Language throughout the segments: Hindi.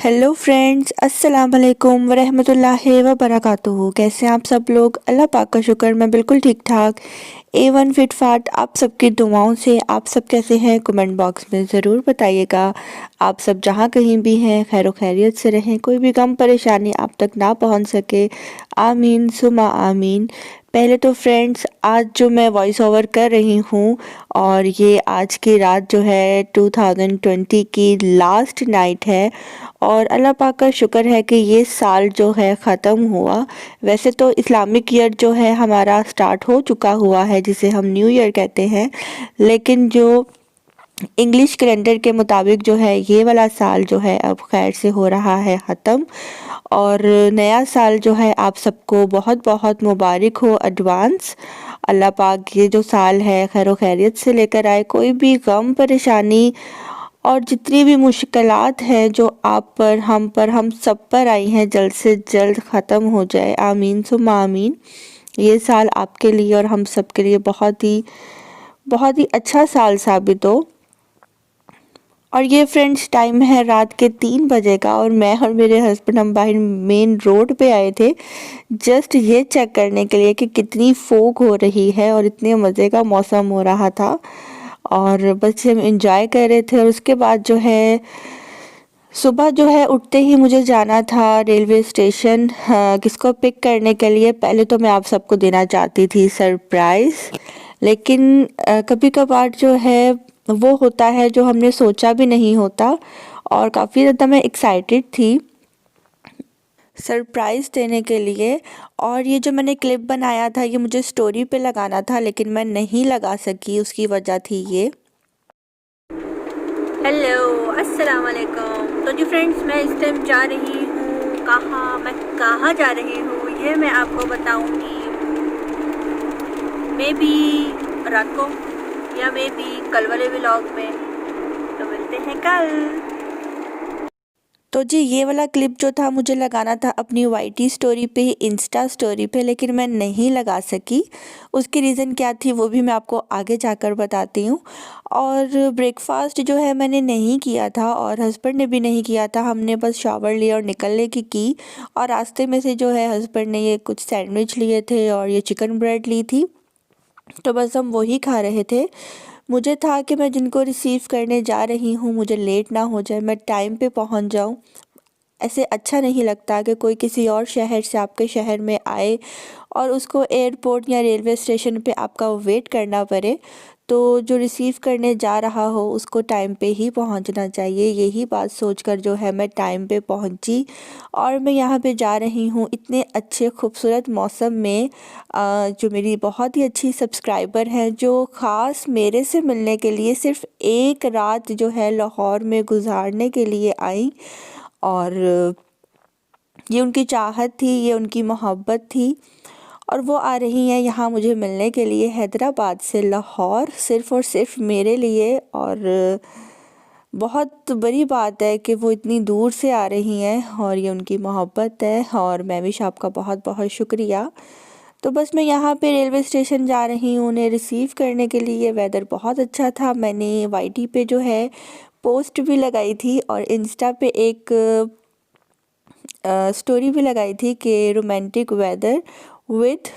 हेलो फ्रेंड्स, अस्सलाम वालेकुम वरहमतुल्लाहि व बरकातुहू। कैसे हैं आप सब लोग? अल्लाह पाक का शुक्र, मैं बिल्कुल ठीक ठाक A1 फिट फाट। आप सबकी दुआओं से आप सब कैसे हैं? कमेंट बॉक्स में ज़रूर बताइएगा। आप सब जहाँ कहीं भी हैं खैर खैरियत से रहें, कोई भी गम परेशानी आप तक ना पहुँच सके। आमीन सुमा आमीन। पहले तो फ्रेंड्स, आज जो मैं वॉइस ओवर कर रही हूँ और ये आज की रात जो है 2020 की लास्ट नाइट है और अल्लाह पाक का शुक्र है कि ये साल जो है ख़त्म हुआ। वैसे तो इस्लामिक ईयर जो है हमारा स्टार्ट हो चुका हुआ है, जिसे हम न्यू ईयर कहते हैं, लेकिन जो इंग्लिश कैलेंडर के मुताबिक जो है ये वाला साल जो है अब खैर से हो रहा है ख़त्म। और नया साल जो है आप सबको बहुत बहुत मुबारक हो एडवांस। अल्लाह पाक ये जो साल है खैर खैरियत से लेकर आए, कोई भी गम परेशानी और जितनी भी मुश्किलात हैं जो आप पर हम सब पर आई हैं, जल्द से जल्द ख़त्म हो जाए। आमीन सुम्मा आमीन। ये साल आपके लिए और हम सब के लिए बहुत ही अच्छा साल साबित हो। और ये फ्रेंड्स, टाइम है रात के 3 बजे का और मैं और मेरे हस्बैंड हम बाहर मेन रोड पे आए थे जस्ट ये चेक करने के लिए कि कितनी फोग हो रही है और इतने मज़े का मौसम हो रहा था और बस हम इंजॉय कर रहे थे। और उसके बाद जो है सुबह जो है उठते ही मुझे जाना था रेलवे स्टेशन किसको पिक करने के लिए। पहले तो मैं आप सबको देना चाहती थी सरप्राइज़, लेकिन कभी कभार जो है वो होता है जो हमने सोचा भी नहीं होता और काफ़ी ज़्यादा मैं एक्साइटेड थी सरप्राइज़ देने के लिए। और ये जो मैंने क्लिप बनाया था ये मुझे स्टोरी पे लगाना था, लेकिन मैं नहीं लगा सकी, उसकी वजह थी ये। हेलो अस्सलाम वालेकुम। तो जी फ्रेंड्स, मैं इस टाइम जा रही हूँ कहाँ, मैं कहाँ जा रही हूँ ये मैं आपको बताऊँगी। मे बी रात को या मे बी कल वाले व्लॉग में। तो मिलते हैं कल। तो जी ये वाला क्लिप जो था मुझे लगाना था अपनी वाईटी स्टोरी पे, इंस्टा स्टोरी पे, लेकिन मैं नहीं लगा सकी। उसकी रीज़न क्या थी वो भी मैं आपको आगे जाकर बताती हूँ। और ब्रेकफास्ट जो है मैंने नहीं किया था और हस्बैंड ने भी नहीं किया था, हमने बस शावर लिया और निकलने की। और रास्ते में से जो है हस्बैंड ने ये कुछ सैंडविच लिए थे और ये चिकन ब्रेड ली थी, तो बस हम वही खा रहे थे। मुझे था कि मैं जिनको रिसीव करने जा रही हूँ मुझे लेट ना हो जाए, मैं टाइम पे पहुँच जाऊँ। ऐसे अच्छा नहीं लगता कि कोई किसी और शहर से आपके शहर में आए और उसको एयरपोर्ट या रेलवे स्टेशन पे आपका वेट करना पड़े। तो जो रिसीव करने जा रहा हो उसको टाइम पे ही पहुंचना चाहिए। यही बात सोचकर जो है मैं टाइम पे पहुंची और मैं यहाँ पे जा रही हूँ इतने अच्छे खूबसूरत मौसम में। जो मेरी बहुत ही अच्छी सब्सक्राइबर हैं जो ख़ास मेरे से मिलने के लिए सिर्फ़ एक रात जो है लाहौर में गुजारने के लिए आई। और ये उनकी चाहत थी, ये उनकी मोहब्बत थी और वो आ रही हैं यहाँ मुझे मिलने के लिए हैदराबाद से लाहौर, सिर्फ़ और सिर्फ मेरे लिए। और बहुत बड़ी बात है कि वो इतनी दूर से आ रही हैं और ये उनकी मोहब्बत है और मैं भी आपका बहुत बहुत शुक्रिया। तो बस मैं यहाँ पे रेलवे स्टेशन जा रही हूँ उन्हें रिसीव करने के लिए। वेदर बहुत अच्छा था, मैंने वाईटी पे जो है पोस्ट भी लगाई थी और इंस्टा पे एक स्टोरी भी लगाई थी कि romantic weather with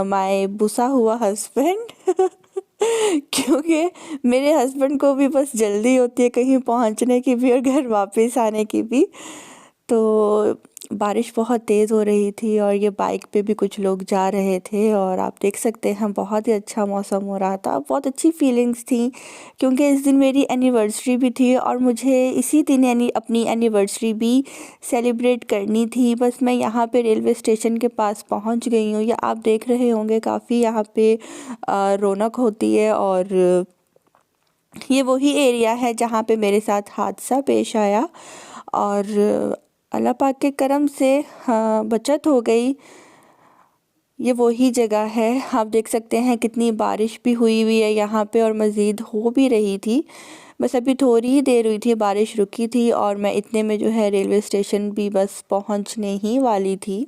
my Busa हुआ हस्बैंड क्योंकि मेरे हस्बैंड को भी बस जल्दी होती है कहीं पहुंचने की भी और घर वापस आने की भी। तो बारिश बहुत तेज़ हो रही थी और ये बाइक पे भी कुछ लोग जा रहे थे और आप देख सकते हैं बहुत ही अच्छा मौसम हो रहा था, बहुत अच्छी फीलिंग्स थी क्योंकि इस दिन मेरी एनिवर्सरी भी थी और मुझे इसी दिन अपनी एनिवर्सरी भी सेलिब्रेट करनी थी। बस मैं यहाँ पे रेलवे स्टेशन के पास पहुँच गई हूँ, या आप देख रहे होंगे काफ़ी यहाँ पे रौनक होती है। और ये वही एरिया है जहाँ पे मेरे साथ हादसा पेश आया और अल्लाह पाक के करम से हाँ बचत हो गई। ये वही जगह है, आप देख सकते हैं कितनी बारिश भी हुई है यहाँ पे और मज़ीद हो भी रही थी। बस अभी थोड़ी ही देर हुई थी, बारिश रुकी थी और मैं इतने में जो है रेलवे स्टेशन भी बस पहुँचने ही वाली थी।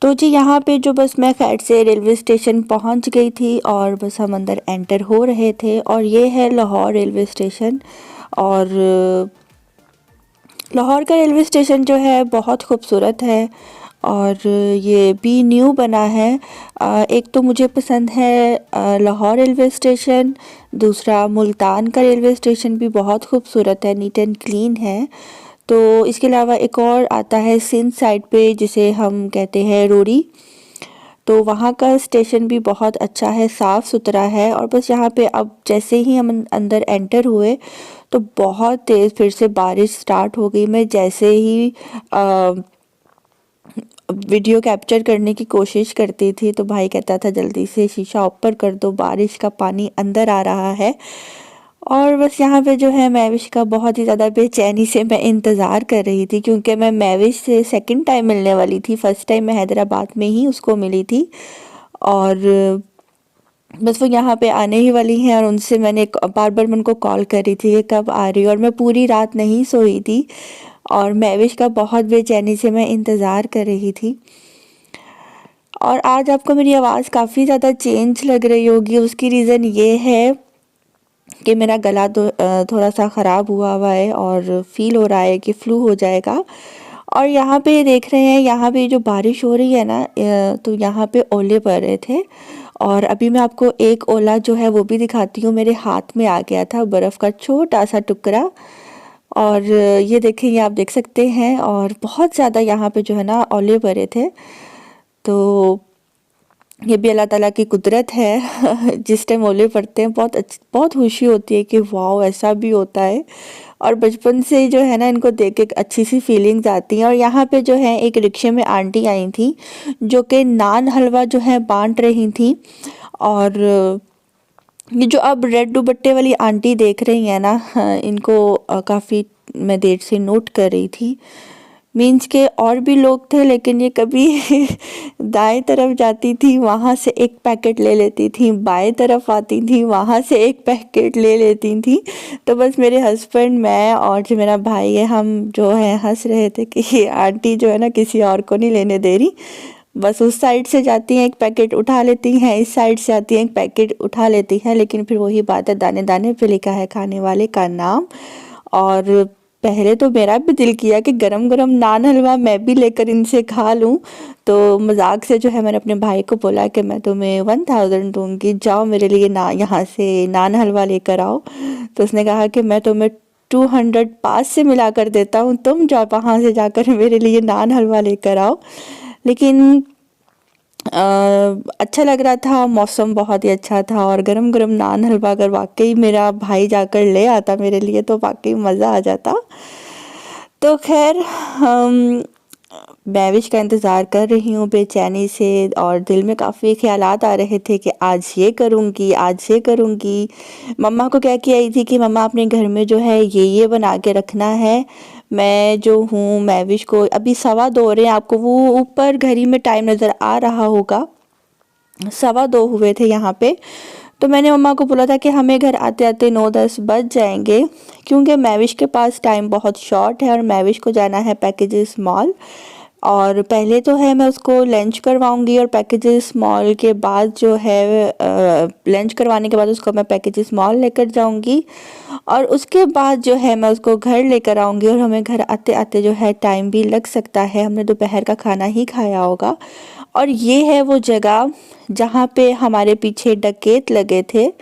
तो जी यहाँ पे जो बस मैं खैर से रेलवे स्टेशन पहुँच गई थी और बस हम अंदर एंटर हो रहे थे। और ये है लाहौर रेलवे स्टेशन। और लाहौर का रेलवे स्टेशन जो है बहुत खूबसूरत है और ये भी न्यू बना है। एक तो मुझे पसंद है लाहौर रेलवे स्टेशन, दूसरा मुल्तान का रेलवे स्टेशन भी बहुत खूबसूरत है, नीट एंड क्लीन है। तो इसके अलावा एक और आता है सिंध साइड पे जिसे हम कहते हैं रोड़ी, तो वहाँ का स्टेशन भी बहुत अच्छा है, साफ़ सुथरा है। और बस यहाँ पे अब जैसे ही हम अंदर एंटर हुए तो बहुत तेज़ फिर से बारिश स्टार्ट हो गई। मैं जैसे ही वीडियो कैप्चर करने की कोशिश करती थी तो भाई कहता था जल्दी से शीशा ऊपर कर दो, बारिश का पानी अंदर आ रहा है। और बस यहाँ पे जो है महविश का बहुत ही ज़्यादा बेचैनी से मैं इंतज़ार कर रही थी, क्योंकि मैं महविश से सेकंड टाइम मिलने वाली थी। फ़र्स्ट टाइम मैं हैदराबाद में ही उसको मिली थी और बस वो यहाँ पे आने ही वाली हैं। और उनसे मैंने बार बार मैं उनको कॉल कर रही थी कि कब आ रही हो, और मैं पूरी रात नहीं सोई थी और महविश का बहुत बेचैनी से मैं इंतज़ार कर रही थी। और आज आपको मेरी आवाज़ काफ़ी ज़्यादा चेंज लग रही होगी, उसकी रीज़न ये है कि मेरा गला थोड़ा सा ख़राब हुआ है और फील हो रहा है कि फ्लू हो जाएगा। और यहाँ पे देख रहे हैं, यहाँ पे जो बारिश हो रही है ना, तो यहाँ पे ओले पड़ रहे थे। और अभी मैं आपको एक ओला जो है वो भी दिखाती हूँ, मेरे हाथ में आ गया था बर्फ़ का छोटा सा टुकड़ा। और ये देखें, ये आप देख सकते हैं। और बहुत ज़्यादा यहाँ पे जो है ना ओले पड़े थे। तो ये भी अल्लाह ताला की कुदरत है जिस टाइम ओले पड़ते हैं बहुत खुशी होती है कि वाओ ऐसा भी होता है। और बचपन से ही जो है ना इनको देख के एक अच्छी सी फीलिंग्स आती हैं। और यहाँ पे जो है एक रिक्शे में आंटी आई थी जो कि नान हलवा जो है बांट रही थी। और ये जो अब रेड दुपट्टे वाली आंटी देख रही हैं ना, इनको काफ़ी मैं देर से नोट कर रही थी। मीन्स के और भी लोग थे, लेकिन ये कभी दाएं तरफ जाती थी वहाँ से एक पैकेट ले लेती थी, बाएं तरफ आती थी वहाँ से एक पैकेट ले लेती थी। तो बस मेरे हस्बैंड, मैं और जो मेरा भाई है, हम जो है हंस रहे थे कि ये आंटी जो है ना किसी और को नहीं लेने दे रही। बस उस साइड से जाती हैं एक पैकेट उठा लेती हैं, इस साइड से आती हैं एक पैकेट उठा लेती हैं। लेकिन फिर वही बात है, दाने दाने पे लिखा है खाने वाले का नाम। और पहले तो मेरा भी दिल किया कि गरम गरम नान हलवा मैं भी लेकर इनसे खा लूं। तो मजाक से जो है मैंने अपने भाई को बोला कि मैं तुम्हें 1000 दूंगी, जाओ मेरे लिए यहाँ से नान हलवा लेकर आओ। तो उसने कहा कि मैं तुम्हें 200 पास से मिला कर देता हूँ, तुम जाओ वहाँ से जाकर मेरे लिए नान हलवा लेकर आओ। लेकिन अच्छा लग रहा था, मौसम बहुत ही अच्छा था। और गरम गरम नान हलवा अगर वाकई मेरा भाई जाकर ले आता मेरे लिए तो वाकई मज़ा आ जाता। तो खैर हम महविश का इंतज़ार कर रही हूँ बेचैनी से, और दिल में काफ़ी ख्यालात आ रहे थे कि आज ये करूँगी, आज ये करूँगी। मम्मा को कह के आई थी कि मम्मा अपने घर में जो है ये बना के रखना है। मैं जो हूँ महविश को अभी 2:15 हो रहे हैं, आपको वो ऊपर घड़ी में टाइम नज़र आ रहा होगा, 2:15 हुए थे यहाँ पे। तो मैंने मम्मा को बोला था कि हमें घर आते आते 9-10 बज जाएंगे, क्योंकि महविश के पास टाइम बहुत शॉर्ट है और महविश को जाना है पैकेजेस मॉल। और पहले तो है मैं उसको लंच करवाऊंगी और पैकेजेस मॉल के बाद जो है लंच करवाने के बाद उसको मैं पैकेजेस मॉल लेकर जाऊंगी। और उसके बाद जो है मैं उसको घर लेकर आऊंगी, और हमें घर आते आते जो है टाइम भी लग सकता है, हमने दोपहर का खाना ही खाया होगा। और ये है वो जगह जहाँ पे हमारे पीछे डकैत लगे थे,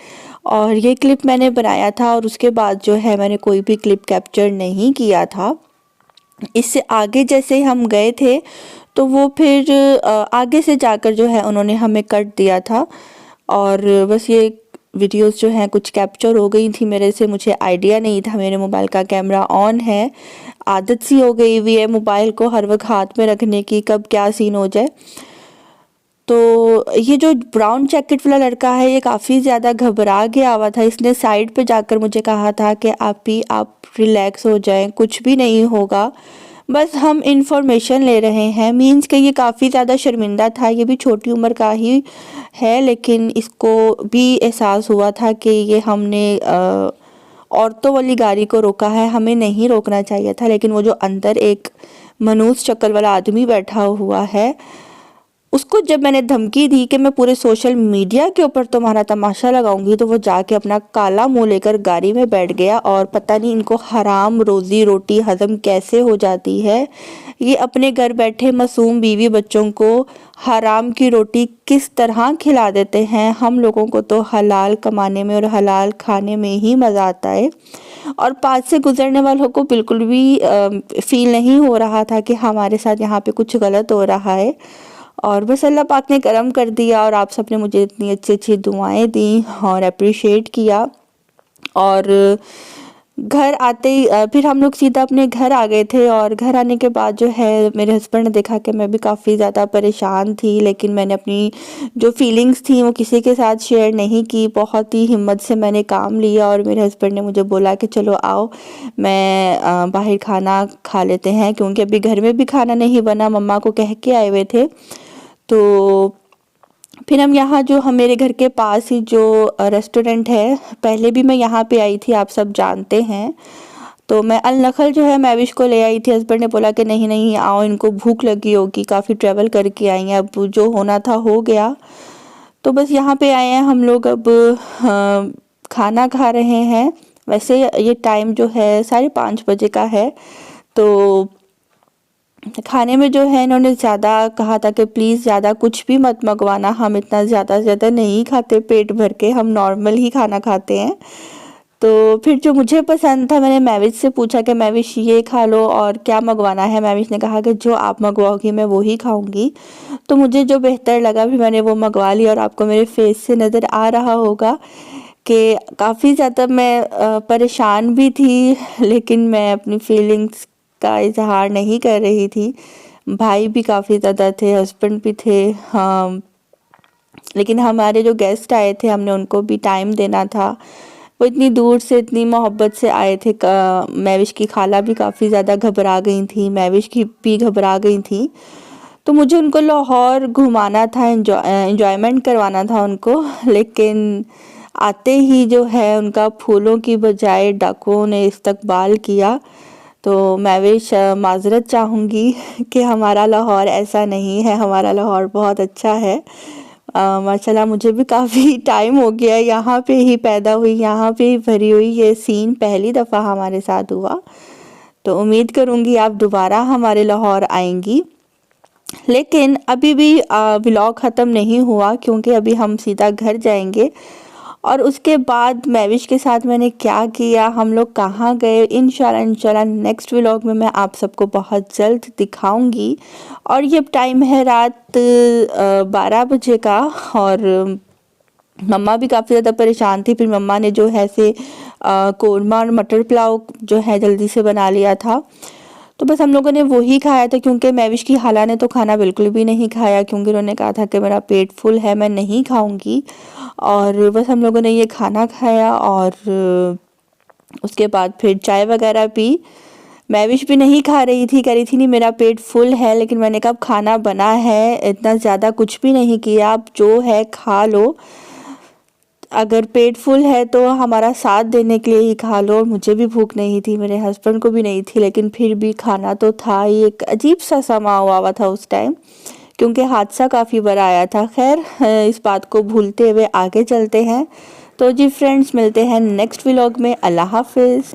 और ये क्लिप मैंने बनाया था। और उसके बाद जो है मैंने कोई भी क्लिप कैप्चर नहीं किया था। इससे आगे जैसे हम गए थे तो वो फिर आगे से जाकर जो है उन्होंने हमें कट दिया था। और बस ये वीडियोस जो हैं कुछ कैप्चर हो गई थी मेरे से, मुझे आइडिया नहीं था, मेरे मोबाइल का कैमरा ऑन है, आदत सी हो गई हुई है मोबाइल को हर वक्त हाथ में रखने की, कब क्या सीन हो जाए। तो ये जो ब्राउन जैकेट वाला लड़का है ये काफ़ी ज़्यादा घबरा गया हुआ था। इसने साइड पे जाकर मुझे कहा था कि आप रिलैक्स हो जाएं, कुछ भी नहीं होगा, बस हम इंफॉर्मेशन ले रहे हैं। मीन्स कि ये काफ़ी ज़्यादा शर्मिंदा था, ये भी छोटी उम्र का ही है, लेकिन इसको भी एहसास हुआ था कि ये हमने औरतों वाली गाड़ी को रोका है, हमें नहीं रोकना चाहिए था। लेकिन वो जो अंदर एक मनूस शक्ल वाला आदमी बैठा हुआ है उसको जब मैंने धमकी दी कि मैं पूरे सोशल मीडिया के ऊपर तुम्हारा तमाशा लगाऊंगी, तो वो जाके अपना काला मुंह लेकर गाड़ी में बैठ गया। और पता नहीं इनको हराम रोजी रोटी हजम कैसे हो जाती है। ये अपने घर बैठे मासूम बीवी बच्चों को हराम की रोटी किस तरह खिला देते हैं। हम लोगों को तो हलाल कमाने में और हलाल खाने में ही मज़ा आता है। और पास से गुजरने वालों को बिल्कुल भी फील नहीं हो रहा था कि हमारे साथ यहाँ पे कुछ गलत हो रहा है। और बस अल्लाह पाक ने करम कर दिया और आप सबने मुझे इतनी अच्छी अच्छी दुआएं दी और अप्रिशिएट किया। और घर आते ही फिर हम लोग सीधा अपने घर आ गए थे। और घर आने के बाद जो है मेरे हस्बैंड ने देखा कि मैं भी काफ़ी ज़्यादा परेशान थी, लेकिन मैंने अपनी जो फीलिंग्स थी वो किसी के साथ शेयर नहीं की। बहुत ही हिम्मत से मैंने काम लिया और मेरे हस्बैंड ने मुझे बोला कि चलो आओ मैं बाहर खाना खा लेते हैं, क्योंकि अभी घर में भी खाना नहीं बना, मम्मा को कह के आए हुए थे। तो फिर हम यहाँ जो हम मेरे घर के पास ही जो रेस्टोरेंट है, पहले भी मैं यहाँ पे आई थी, आप सब जानते हैं। तो मैं अल नखल जो है मैविश को ले आई थी। हस्बैंड ने बोला कि नहीं नहीं आओ, इनको भूख लगी होगी, काफ़ी ट्रैवल करके आई हैं, अब जो होना था हो गया। तो बस यहाँ पे आए हैं हम लोग, अब खाना खा रहे हैं। वैसे ये टाइम जो है 5:30 बजे का है। तो खाने में जो है इन्होंने ज़्यादा कहा था कि प्लीज़ ज़्यादा कुछ भी मत मंगवाना, हम इतना ज़्यादा नहीं खाते पेट भर के, हम नॉर्मल ही खाना खाते हैं। तो फिर जो मुझे पसंद था मैंने मैविश से पूछा कि मैविश ये खा लो और क्या मंगवाना है। मैविश ने कहा कि जो आप मंगवाओगी मैं वो ही खाऊंगी। तो मुझे जो बेहतर लगा फिर मैंने वो मंगवा लिया। और आपको मेरे फेस से नज़र आ रहा होगा कि काफ़ी ज़्यादा मैं परेशान भी थी, लेकिन मैं अपनी फीलिंग्स का इजहार नहीं कर रही थी। भाई भी काफ़ी ज़्यादा थे, हस्बैंड भी थे, हाँ, लेकिन हमारे जो गेस्ट आए थे हमने उनको भी टाइम देना था। वो इतनी दूर से इतनी मोहब्बत से आए थे। मैविश की खाला भी काफ़ी ज़्यादा घबरा गई थी, मैविश की भी घबरा गई थी। तो मुझे उनको लाहौर घुमाना था, एंजॉयमेंट करवाना था उनको, लेकिन आते ही जो है उनका फूलों की बजाय डाकुओं ने इस्तकबाल किया। तो मैविश माज़रत चाहूँगी कि हमारा लाहौर ऐसा नहीं है, हमारा लाहौर बहुत अच्छा है। माशाल्लाह मुझे भी काफ़ी टाइम हो गया, यहाँ पे ही पैदा हुई, यहाँ पे ही भरी हुई, ये सीन पहली दफ़ा हमारे साथ हुआ। तो उम्मीद करूँगी आप दोबारा हमारे लाहौर आएंगी। लेकिन अभी भी व्लॉग ख़त्म नहीं हुआ, क्योंकि अभी हम सीधा घर जाएंगे। और उसके बाद मैविश के साथ मैंने क्या किया, हम लोग कहाँ गए, इंशाल्लाह नेक्स्ट व्लॉग में मैं आप सबको बहुत जल्द दिखाऊंगी। और ये टाइम है रात 12 बजे का। और मम्मा भी काफ़ी ज़्यादा परेशान थी। फिर मम्मा ने जो है से कोरमा और मटर पुलाव जो है जल्दी से बना लिया था। तो बस हम लोगों ने वही खाया था, क्योंकि मैविश की खाला ने तो खाना बिल्कुल भी नहीं खाया, क्योंकि उन्होंने कहा था कि मेरा पेट फुल है, मैं नहीं खाऊंगी। और बस हम लोगों ने ये खाना खाया और उसके बाद फिर चाय वगैरह पी। मैविश भी नहीं खा रही थी, कह रही थी नहीं मेरा पेट फुल है, लेकिन मैंने कहा खाना बना है, इतना ज़्यादा कुछ भी नहीं किया, आप जो है खा लो, अगर पेट फुल है तो हमारा साथ देने के लिए ही खा लो। और मुझे भी भूख नहीं थी, मेरे हस्बैंड को भी नहीं थी, लेकिन फिर भी खाना तो था ही। एक अजीब सा समा हुआ था उस टाइम, क्योंकि हादसा काफ़ी बड़ा आया था। खैर इस बात को भूलते हुए आगे चलते हैं। तो जी फ्रेंड्स, मिलते हैं नेक्स्ट व्लॉग में। अल्लाह हाफिज़।